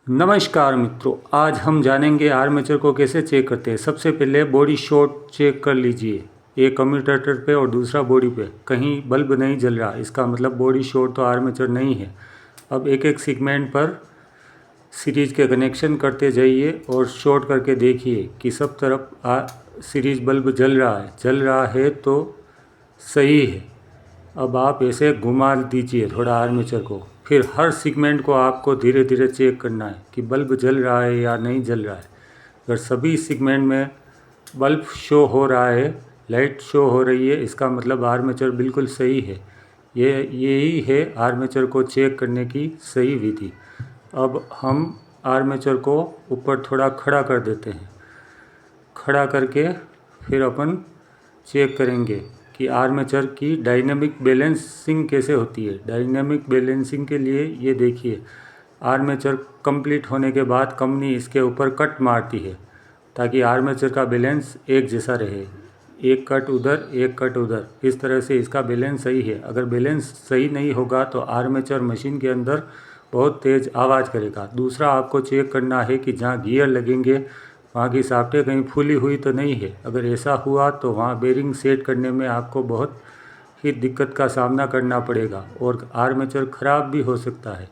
नमस्कार मित्रों, आज हम जानेंगे आर्मेचर को कैसे चेक करते हैं। सबसे पहले बॉडी शॉर्ट चेक कर लीजिए, एक कम्यूटेटर पे और दूसरा बॉडी पे। कहीं बल्ब नहीं जल रहा, इसका मतलब बॉडी शॉर्ट तो आर्मेचर नहीं है। अब एक एक सेगमेंट पर सीरीज के कनेक्शन करते जाइए और शॉर्ट करके देखिए कि सब तरफ सीरीज बल्ब जल रहा है तो सही है। अब आप ऐसे घुमा दीजिए थोड़ा आर्मेचर को, फिर हर सेगमेंट को आपको धीरे धीरे चेक करना है कि बल्ब जल रहा है या नहीं जल रहा है। अगर सभी सेगमेंट में बल्ब शो हो रहा है, लाइट शो हो रही है, इसका मतलब आर्मेचर बिल्कुल सही है। यही है आर्मेचर को चेक करने की सही विधि। अब हम आर्मेचर को ऊपर थोड़ा खड़ा कर देते हैं। खड़ा करके फिर अपन चेक करेंगे कि आर्मेचर की डायनेमिक बैलेंसिंग कैसे होती है। डायनेमिक बैलेंसिंग के लिए ये देखिए, आर्मेचर कंप्लीट होने के बाद कंपनी इसके ऊपर कट मारती है ताकि आर्मेचर का बैलेंस एक जैसा रहे। एक कट उधर, एक कट उधर, इस तरह से इसका बैलेंस सही है। अगर बैलेंस सही नहीं होगा तो आर्मेचर मशीन के अंदर बहुत तेज़ आवाज़ करेगा। दूसरा, आपको चेक करना है कि जहाँ गियर लगेंगे वहाँ की शाफ्टें कहीं फूली हुई तो नहीं है। अगर ऐसा हुआ तो वहाँ बेरिंग सेट करने में आपको बहुत ही दिक्कत का सामना करना पड़ेगा और आर्मेचर ख़राब भी हो सकता है।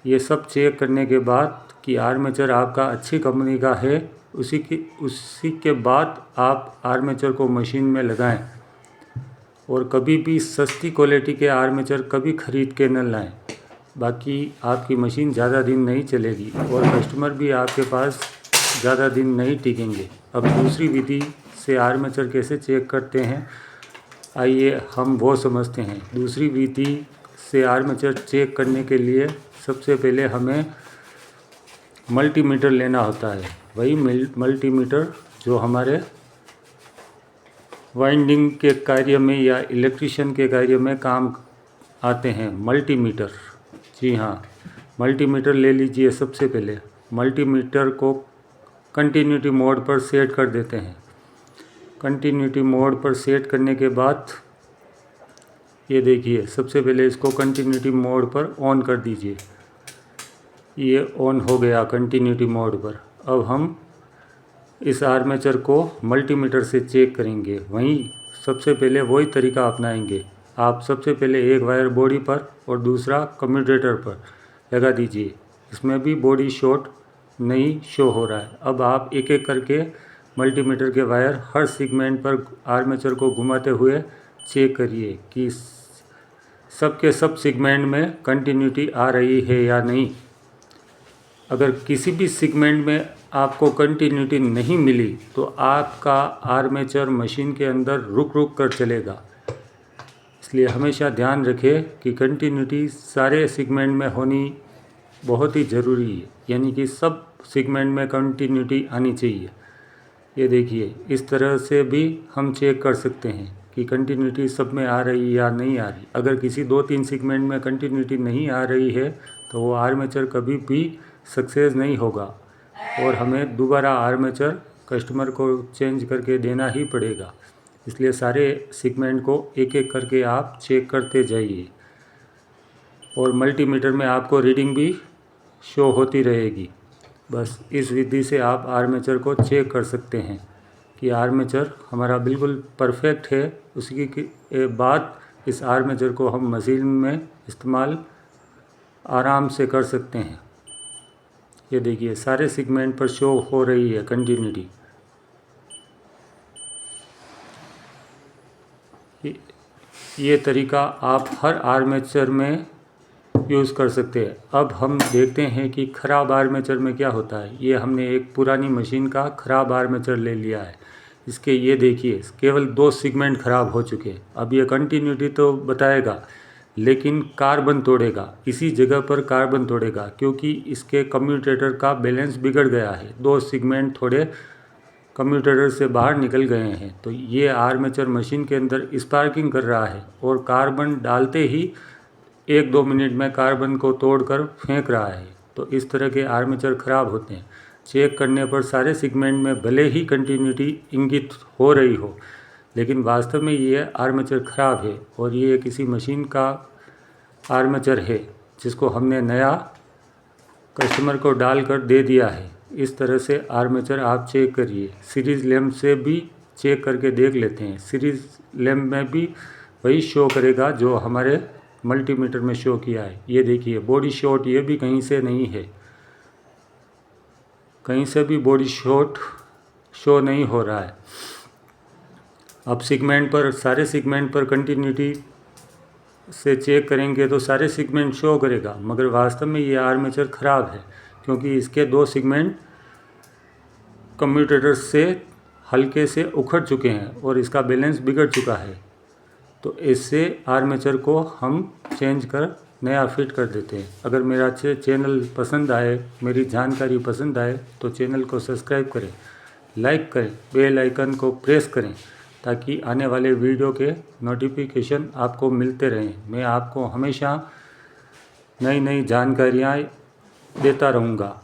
ये सब चेक करने के बाद कि आर्मेचर आपका अच्छी कंपनी का है, उसी के बाद आप आर्मेचर को मशीन में लगाएं। और कभी भी सस्ती क्वालिटी के आर्मेचर कभी ख़रीद के न लाएं, बाकी आपकी मशीन ज़्यादा दिन नहीं चलेगी और कस्टमर भी आपके पास ज़्यादा दिन नहीं टिकेंगे। अब दूसरी विधि से आर्मेचर कैसे चेक करते हैं, आइए हम वो समझते हैं। दूसरी विधि से आर्मेचर चेक करने के लिए सबसे पहले हमें मल्टीमीटर लेना होता है। वही मल्टीमीटर जो हमारे वाइंडिंग के कार्य में या इलेक्ट्रिशियन के कार्य में काम आते हैं। मल्टीमीटर, जी हाँ, मल्टीमीटर ले लीजिए। सबसे पहले मल्टीमीटर को कंटिन्यूटी मोड पर सेट कर देते हैं। कंटिन्यूटी मोड पर सेट करने के बाद ये देखिए, सबसे पहले इसको कंटिन्यूटी मोड पर ऑन कर दीजिए। ये ऑन हो गया कंटिन्यूटी मोड पर। अब हम इस आर्मेचर को मल्टीमीटर से चेक करेंगे। वहीं सबसे पहले वही तरीका अपनाएंगे। आप सबसे पहले एक वायर बॉडी पर और दूसरा कम्यूटेटर पर लगा दीजिए। इसमें भी बॉडी शॉर्ट नहीं शो हो रहा है। अब आप एक एक करके मल्टीमीटर के वायर हर सेगमेंट पर आर्मेचर को घुमाते हुए चेक करिए कि सबके सब सेगमेंट में कंटिन्यूटी आ रही है या नहीं। अगर किसी भी सेगमेंट में आपको कंटिन्यूटी नहीं मिली तो आपका आर्मेचर मशीन के अंदर रुक रुक कर चलेगा। इसलिए हमेशा ध्यान रखें कि कंटिन्यूटी सारे सेगमेंट में होनी बहुत ही ज़रूरी है, यानी कि सब सेगमेंट में कंटिन्यूटी आनी चाहिए। ये देखिए, इस तरह से भी हम चेक कर सकते हैं कि कंटिन्यूटी सब में आ रही या नहीं आ रही। अगर किसी 2-3 सेगमेंट में कंटिन्यूटी नहीं आ रही है तो वो आर्मेचर कभी भी सक्सेस नहीं होगा और हमें दोबारा आर्मेचर कस्टमर को चेंज करके देना ही पड़ेगा। इसलिए सारे सेगमेंट को एक एक करके आप चेक करते जाइए और मल्टीमीटर में आपको रीडिंग भी शो होती रहेगी। बस इस विधि से आप आर्मेचर को चेक कर सकते हैं कि आर्मेचर हमारा बिल्कुल परफेक्ट है। उसी के बाद इस आर्मेचर को हम मशीन में इस्तेमाल आराम से कर सकते हैं। ये देखिए, सारे सेगमेंट पर शो हो रही है कंटिन्यूटी। ये तरीका आप हर आर्मेचर में यूज़ कर सकते हैं। अब हम देखते हैं कि ख़राब आर्मेचर में क्या होता है। ये हमने एक पुरानी मशीन का ख़राब आर्मेचर ले लिया है। इसके ये देखिए, केवल 2 सेगमेंट ख़राब हो चुके हैं। अब ये कंटिन्यूटी तो बताएगा लेकिन कार्बन तोड़ेगा, इसी जगह पर कार्बन तोड़ेगा क्योंकि इसके कम्यूटेटर का बैलेंस बिगड़ गया है। 2 सेगमेंट थोड़े कम्यूटेटर से बाहर निकल गए हैं तो ये आर्मेचर मशीन के अंदर स्पार्किंग कर रहा है और कार्बन डालते ही 1-2 मिनट में कार्बन को तोड़कर फेंक रहा है। तो इस तरह के आर्मेचर ख़राब होते हैं। चेक करने पर सारे सेगमेंट में भले ही कंटिन्यूटी इंगित हो रही हो, लेकिन वास्तव में ये आर्मेचर ख़राब है और ये किसी मशीन का आर्मेचर है जिसको हमने नया कस्टमर को डालकर दे दिया है। इस तरह से आर्मेचर आप चेक करिए। सीरीज़ लैंप से भी चेक करके देख लेते हैं। सीरीज़ लैंप में भी वही शो करेगा जो हमारे मल्टीमीटर में शो किया है। ये देखिए बॉडी शॉर्ट ये भी कहीं से नहीं है, कहीं से भी बॉडी शॉर्ट शो नहीं हो रहा है। अब सेगमेंट पर, सारे सेगमेंट पर कंटिन्यूटी से चेक करेंगे तो सारे सेगमेंट शो करेगा, मगर वास्तव में ये आर्मेचर ख़राब है क्योंकि इसके 2 सेगमेंट कम्यूटेटर से हल्के से उखड़ चुके हैं और इसका बैलेंस बिगड़ चुका है। तो इससे आर्मेचर को हम चेंज कर नया फिट कर देते हैं। अगर मेरा चैनल पसंद आए, मेरी जानकारी पसंद आए तो चैनल को सब्सक्राइब करें, लाइक करें, बेल आइकन को प्रेस करें ताकि आने वाले वीडियो के नोटिफिकेशन आपको मिलते रहें। मैं आपको हमेशा नई नई जानकारियाँ देता रहूँगा।